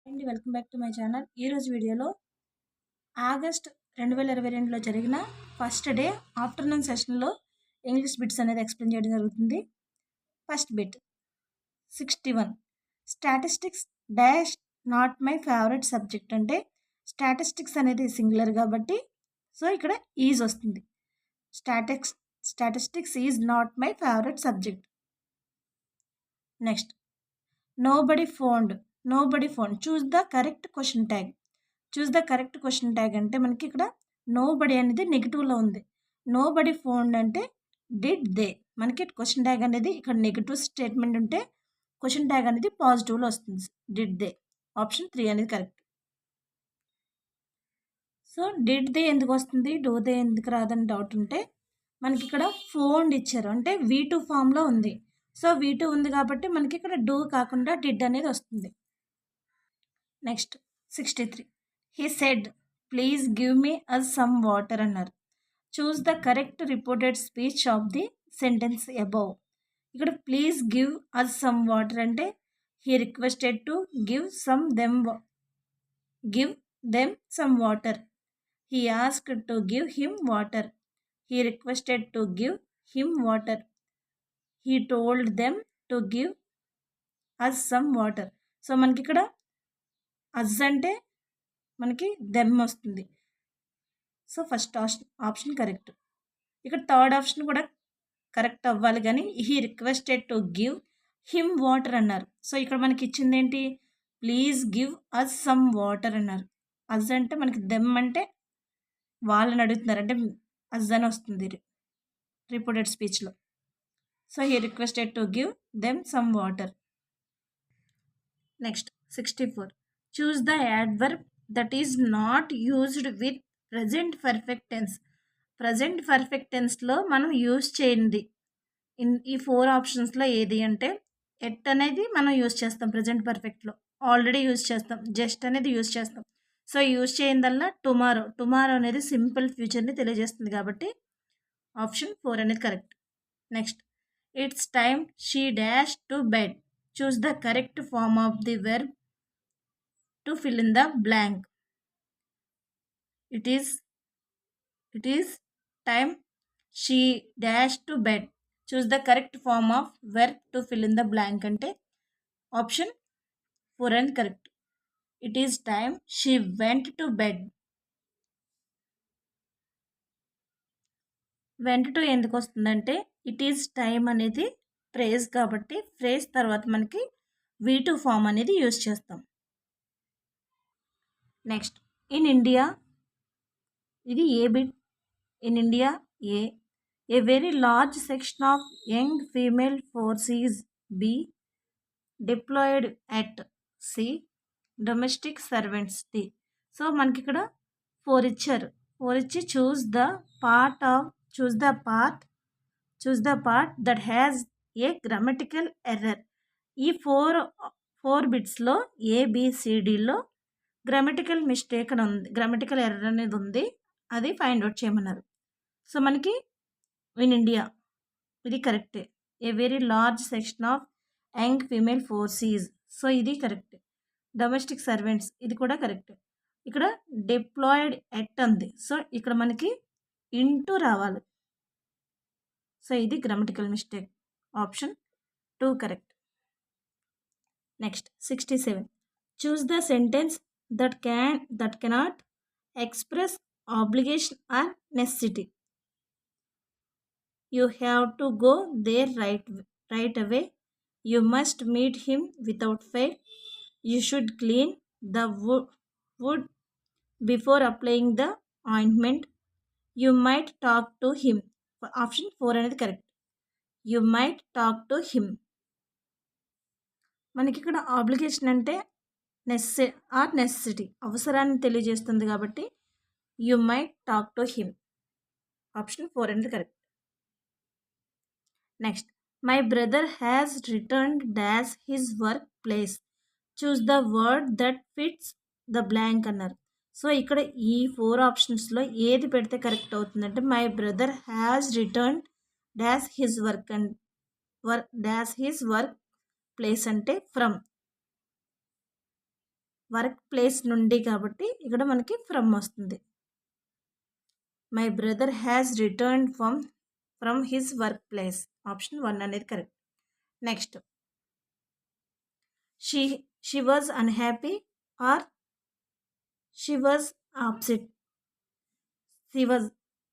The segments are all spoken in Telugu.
అండి welcome back to my channel. ఈరోజు వీడియోలో ఆగస్ట్ 2022లో జరిగిన ఫస్ట్ డే ఆఫ్టర్నూన్ సెషన్లో ఇంగ్లీష్ బిట్స్ అనేది ఎక్స్ప్లెయిన్ చేయడం జరుగుతుంది. First bit 61 statistics dash not my favourite subject అంటే స్టాటిస్టిక్స్ అనేది సింగులర్ కాబట్టి సో ఇక్కడ ఈజ్ వస్తుంది. Statistics is not my favourite subject. Next nobody phoned choose the correct question tag. Choose the correct question tag అంటే మనకి ఇక్కడ నోబడి అనేది నెగిటివ్లో ఉంది. నోబడి ఫోన్డ్ అంటే డిడ్ దే. మనకి క్వశ్చన్ ట్యాగ్ అనేది ఇక్కడ నెగిటివ్ స్టేట్మెంట్ ఉంటే క్వశ్చన్ ట్యాగ్ అనేది పాజిటివ్లో వస్తుంది. Did they. ఆప్షన్ 3 అనేది కరెక్ట్. సో డిడ్ దే ఎందుకు వస్తుంది, డూ దే ఎందుకు రాదని డౌట్ ఉంటే మనకి ఇక్కడ ఫోన్డ్ ఇచ్చారు అంటే V2 ఫామ్లో ఉంది. సో V2 ఉంది కాబట్టి మనకి ఇక్కడ డూ కాకుండా డిడ్ అనేది వస్తుంది. Next 63 he said please give me us some water అన్నారు. Choose the correct reported speech of the sentence above. ఇక్కడ please give us some water అంటే he requested to give them some water. He asked to give him water. He requested to give him water. He told them to give us some water. So మనకి ఇక్కడ అజ్ అంటే మనకి దెమ్ వస్తుంది. So first option correct. ఇక్కడ థర్డ్ ఆప్షన్ కూడా కరెక్ట్ అవ్వాలి కానీ he requested to give him water అన్నారు. సో ఇక్కడ మనకి ఇచ్చింది ఏంటి, please give us some water అన్నారు. అజ్ అంటే మనకి దెమ్ అంటే వాళ్ళని అడుగుతున్నారు అంటే అజ్ అని వస్తుంది రిపోర్టెడ్ స్పీచ్లో. So he requested to give them some water. Next 64 choose the adverb that is not used with present perfect tense. Present perfect టెన్స్లో మనం యూజ్ చేయండి ఈ 4 ఆప్షన్స్లో ఏది అంటే ఎట్ అనేది మనం యూజ్ చేస్తాం ప్రజెంట్ పర్ఫెక్ట్లో, ఆల్రెడీ యూజ్ చేస్తాం, జస్ట్ అనేది యూజ్ చేస్తాం. సో యూజ్ చేయిందల్లా టుమారో అనేది సింపుల్ ఫ్యూచర్ని తెలియజేస్తుంది కాబట్టి ఆప్షన్ 4 అనేది correct. Next it's time she dash to bed. Choose the correct form of the verb to fill in the blank. It is time she dashed to bed. Choose the correct form of verb to fill in the blank ante option 4 and correct. It is time she went to bed. went to ఎందుకు వస్తుందంటే ఇట్ ఈస్ టైమ్ అనేది ఫ్రేజ్ కాబట్టి ఫ్రేజ్ తర్వాత మనకి V2 ఫామ్ అనేది యూజ్ చేస్తాం. నెక్స్ట్ ఇన్ ఇండియా, ఇది ఏ bit. In India a very large section of young female force is B deployed at C domestic servants D. So మనకి ఇక్కడ 4 ఇచ్చారు. 4 ఇచ్చి choose the part that has a grammatical error. ఈ 4 బిట్స్లో ABCDలో గ్రామటికల్ మిస్టేక్ అని ఉంది, గ్రామటికల్ ఎర్రర్ అనేది ఉంది, అది ఫైండ్ అవుట్ చేయమన్నారు. సో మనకి ఇన్ ఇండియా ఇది కరెక్టే. A very large section of young female forces, so ఇది కరెక్ట్. డొమెస్టిక్ సర్వెంట్స్ ఇది కూడా కరెక్ట్. ఇక్కడ డిప్లాయిడ్ ఎట్ ఉంది, సో ఇక్కడ మనకి ఇంటూ రావాలి. సో ఇది grammatical mistake. Option 2 correct. Next 67 choose the sentence that cannot express obligation or necessity. You have to go there right away. You must meet him without fail. You should clean the wood before applying the ointment. You might talk to him. Option 4 అనేది correct. You might talk to him. మనకి ఇక్కడ ఆబ్లిగేషన్ అంటే నెసెసిటీ అవసరాన్ని తెలియజేస్తుంది కాబట్టి you might talk to him. Option 4 అనేది correct. Next my brother has returned dash his work place. Choose the word that fits the blank అన్నారు. సో ఇక్కడ ఈ 4 ఆప్షన్స్లో ఏది పెడితే కరెక్ట్ అవుతుందంటే my brother has returned dash his work place అంటే ఫ్రమ్. వర్క్ ప్లేస్ నుండి కాబట్టి ఇక్కడ మనకి ఫ్రమ్ వస్తుంది. My brother has return from his work place. Option 1 అనేది correct. Next, she she was unhappy or she was upset.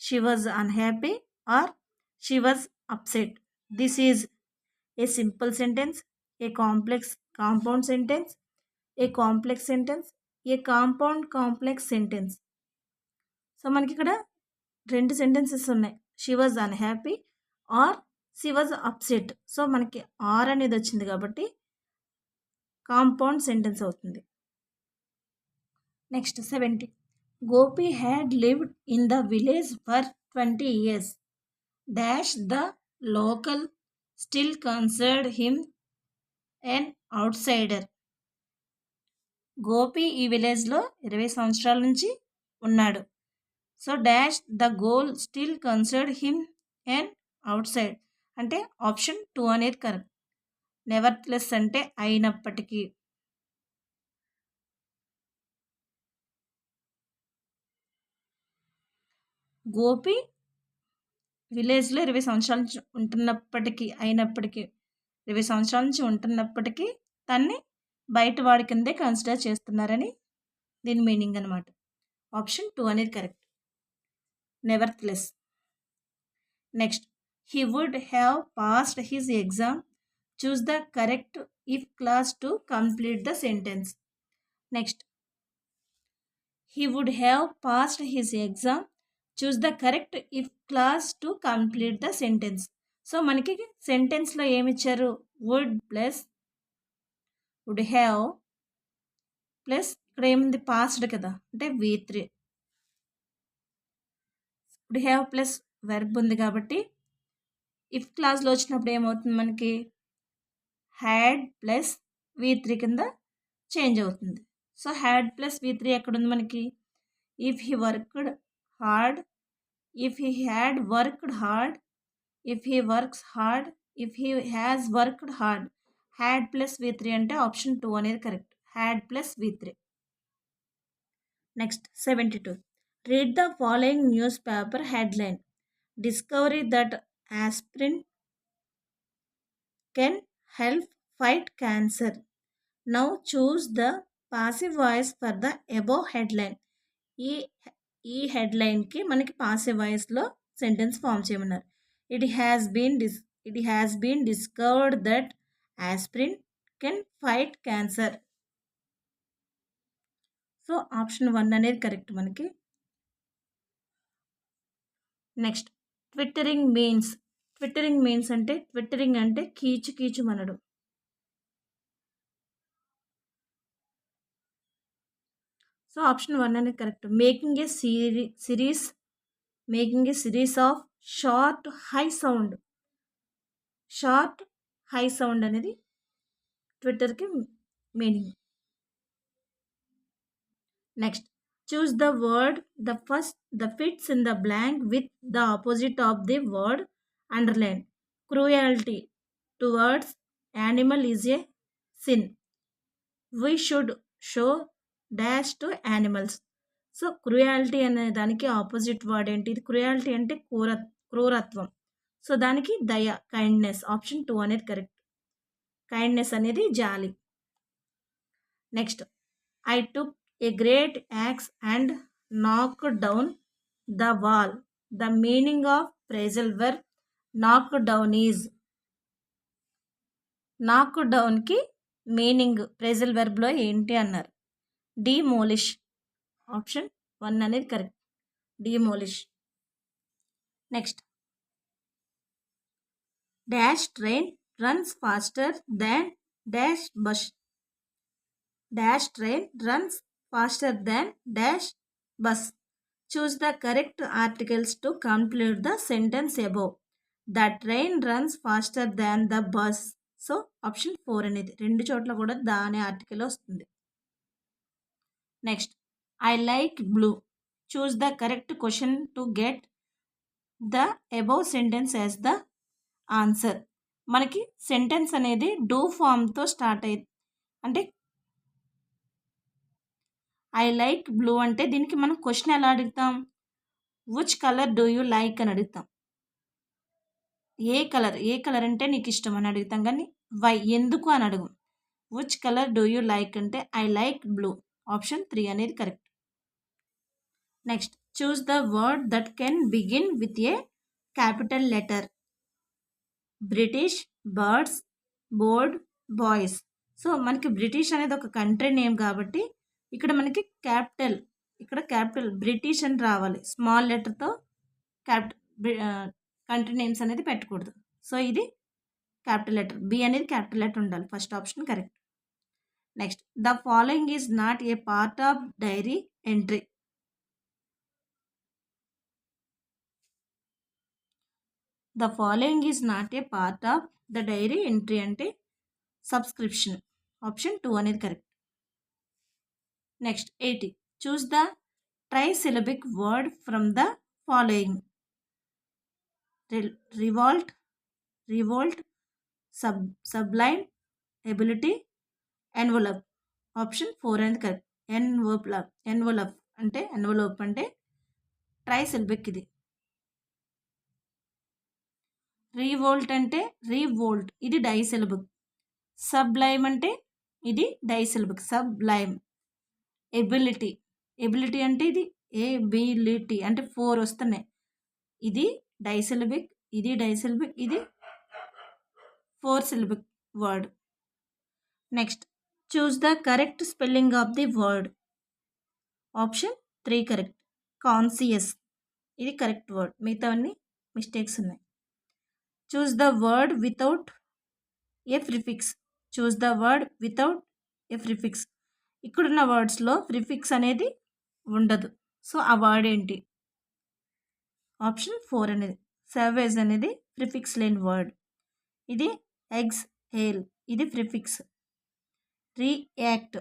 She was unhappy or she was upset. This is a simple sentence, a compound sentence, a complex sentence, a complex sentence. So మనకి ఇక్కడ 2 సెంటెన్సెస్ ఉన్నాయి. She was unhappy or she was upset. So మనకి ఆర్ అనేది వచ్చింది కాబట్టి కాంపౌండ్ సెంటెన్స్ అవుతుంది. Next 70. Gopi had lived in the village for 20 years. Dash the local still considered him an అవుట్సైడర్. Gopi ఈ విలేజ్లో 20 సంవత్సరాల నుంచి ఉన్నాడు. So dash the goal still considered him N outside అంటే ఆప్షన్ 2 అనేది కరెక్ట్. నెవర్త్లెస్ అంటే అయినప్పటికీ. గోపి విలేజ్లో 20 సంవత్సరాల నుంచి అయినప్పటికీ 20 సంవత్సరాల నుంచి ఉంటున్నప్పటికీ తన్ని బయట వాడి కిందే కన్సిడర్ చేస్తున్నారని దీని మీనింగ్ అనమాట. ఆప్షన్ 2 అనేది correct. Nevertheless. Next, he would have passed his exam. Choose the correct if clause to complete the sentence. Next, he would have passed his exam. Choose the correct if clause to complete the sentence. So మనకి సెంటెన్స్లో ఏమిచ్చారు? Would plus would have plus ఇక్కడ ఏముంది? పాస్డ్ కదా, అంటే V3. Would have plus verb ఉంది కాబట్టి ఇఫ్ క్లాస్లో వచ్చినప్పుడు ఏమవుతుంది మనకి? హ్యాడ్ ప్లస్ V3 కింద చేంజ్ అవుతుంది. సో హ్యాడ్ ప్లస్ V3 ఎక్కడుంది మనకి? If he worked hard, if he had worked hard, if he works hard, if he has worked hard. Had plus V3 అంటే ఆప్షన్ 2 అనేది correct. Had plus V3. Next 72. Read the following newspaper headline. Discovery that aspirin can help fight cancer. Now choose the passive voice for the above headline. ఈ హెడ్లైన్కి మనకి పాసివ్ వాయిస్లో సెంటెన్స్ ఫామ్ చేయమన్నారు. It has been discovered that aspirin can fight cancer. So option 1 అనేది కరెక్ట్ మనకి. నెక్స్ట్, ట్విట్టరింగ్ మీన్స్ అంటే ట్విట్టరింగ్ అంటే కీచు మనడు. సో ఆప్షన్ 1 అనేది correct. Making a series of short high sound అనేది ట్విట్టర్కి meaning. Next, choose the word the fits in the blank with the opposite of the word underlined. Cruelty towards animal is a sin. We should show dash to animals. So cruelty అనే దానికి ఆపోజిట్ వర్డ్ ఏంటి? ఇది క్రూయాలిటీ అంటే క్రూరత్వం. సో దానికి దయ, కైండ్నెస్. ఆప్షన్ 2 అనేది కరెక్ట్. కైండ్నెస్ అనేది జాలి. Next, I took a great axe and knocked down the wall. The meaning of phrasal verb knock down is. knock down కి మీనింగ్ phrasal verb లో ఏంటి అన్నారు? demolish. ఆప్షన్ 1 అనేది correct. demolish. Next, dash train runs faster than dash bus. Dash train runs faster than dash bus. Choose the correct articles to complete the sentence above. The train runs faster than the bus. So option 4 అనేది 2 చోట్ల కూడా దా అనే ఆర్టికల్ వస్తుంది. Next, I like blue. Choose the correct question to get the above sentence as the answer. మనకి సెంటెన్స్ అనేది డూ ఫామ్తో స్టార్ట్ అయ్యింది. అంటే ఐ లైక్ బ్లూ అంటే దీనికి మనం క్వశ్చన్ ఎలా అడుగుతాం? Which colour do you like అని అడుగుతాం. ఏ కలర్ అంటే నీకు ఇష్టం అని అడుగుతాం, కానీ వై ఎందుకు అని అడుగు. Which colour do you like అంటే ఐ లైక్ బ్లూ. ఆప్షన్ 3 అనేది correct. Next choose the word that can begin with a capital letter. British, birds, board, boys. So మనకి బ్రిటిష్ అనేది ఒక కంట్రీ నేమ్ కాబట్టి ఇక్కడ మనకి క్యాపిటల్ బ్రిటిష్ అని రావాలి. స్మాల్ లెటర్తో కంట్రీ నేమ్స్ అనేది పెట్టకూడదు. సో ఇది క్యాపిటల్ లెటర్, బి అనేది క్యాపిటల్ లెటర్ ఉండాలి. First option correct. Next the following is not a part of diary entry. The following is not a part of the diary entry అంటే సబ్స్క్రిప్షన్. ఆప్షన్ 2 అనేది correct. Next 80 choose the trisyllabic word from the following. Revolt, sublime, ability, envelope. Option 4 అనేది కరెక్ట్. ఎన్వలప్ అంటే ట్రైసిలబిక్ ఇది. రివోల్ట్ ఇది డైసిలబిక్. సబ్లైమ్ అంటే ఇది డైసిలబిక్, సబ్లైమ్. ఎబిలిటీ అంటే ఇది ఎబిలిటీ అంటే 4 వస్తున్నాయి. ఇది డైసిలబిక్, ఇది 4 syllabic word. Next choose the correct spelling of the word. Option 3 correct. Conscious ఇది కరెక్ట్ వర్డ్, మిగతావన్నీ మిస్టేక్స్ ఉన్నాయి. Choose the word without a prefix. ఇక్కడున్న వర్డ్స్లో ప్రిఫిక్స్ అనేది ఉండదు. సో ఆ వర్డ్ ఏంటి? ఆప్షన్ 4 అనేది సర్వేజ్ అనేది ప్రిఫిక్స్ లేని వర్డ్. ఇది ఎగ్స్ హేల్ ఇది ప్రిఫిక్స్. రియాక్ట్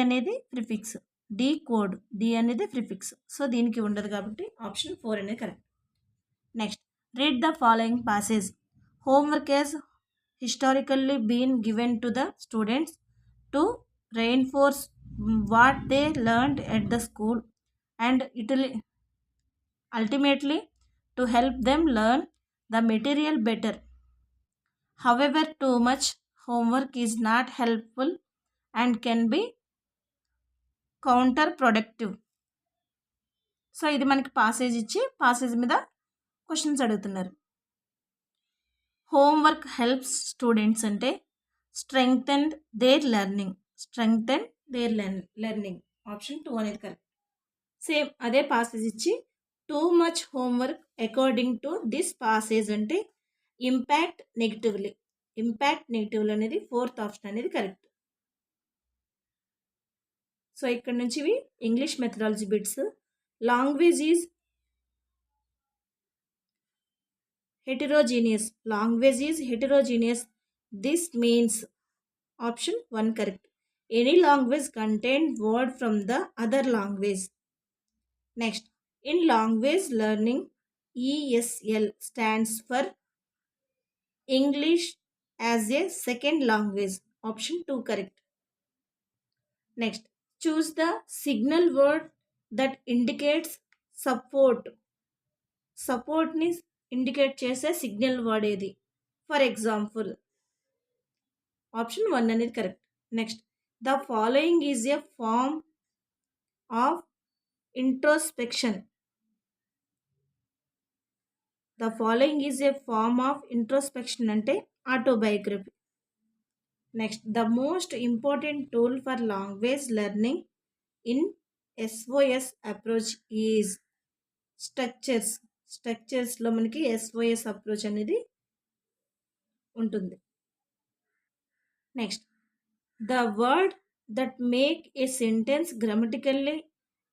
అనేది ప్రిఫిక్స్. డీకోడ్ అనేది ప్రిఫిక్స్. సో దీనికి ఉండదు కాబట్టి ఆప్షన్ 4 అనేది correct. Next read the following passage. Homework has historically been given to the students to reinforce what they learned at the school and ultimately to help them learn the material better. However, too much homework is not helpful and can be counterproductive. So ఇది మనకి పాసేజ్ ఇచ్చి పాసేజ్ మీద క్వశ్చన్స్ అడుగుతున్నారు. హోంవర్క్ హెల్ప్స్ స్టూడెంట్స్ అంటే స్ట్రెంగ్థెన్ దేర్ లెర్నింగ్. ఆప్షన్ 2 అనేది కరెక్ట్. సేమ్ అదే పాసేజ్ ఇచ్చి too much homework according to this passage అంటే ఇంపాక్ట్ నెగిటివ్లీ అనేది 4th ఆప్షన్ అనేది కరెక్ట్. సో ఇక్కడ నుంచి ఇవి English methodology bits. Language is heterogeneous. This means option 1 correct. Any language contain word from the other language. Next, in language learning, ESL stands for English as a second language. Option 2 correct. Next, choose the signal word that indicates support. Support ni indicate చేసే సిగ్నల్ వర్డ్ ఏది? ఫర్ ఎగ్జాంపుల్ ఆప్షన్ 1 అనేది correct. Next the following is a form of introspection. అంటే autobiography. Next the most important tool for language learning in SOS approach is స్ట్రక్చర్స్లో మనకి SOS అప్రోచ్ అనేది ఉంటుంది. Next the word that make a sentence grammatically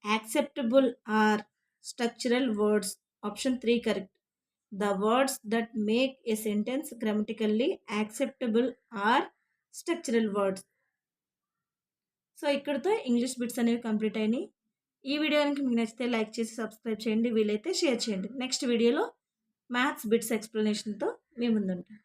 acceptable or structural words. Option 3 correct. The words that make a sentence grammatically acceptable or structural words. So ఇక్కడితో ఇంగ్లీష్ బిట్స్ అనేవి కంప్లీట్ అయినాయి. ఈ వీడియో కనుక మీకు నచ్చితే లైక్ చేసి సబ్స్క్రైబ్ చేయండి, వీలైతే షేర్ చేయండి. నెక్స్ట్ వీడియోలో మ్యాథ్స్ బిట్స్ ఎక్స్ప్లెనేషన్తో మీ ముందుంటాను.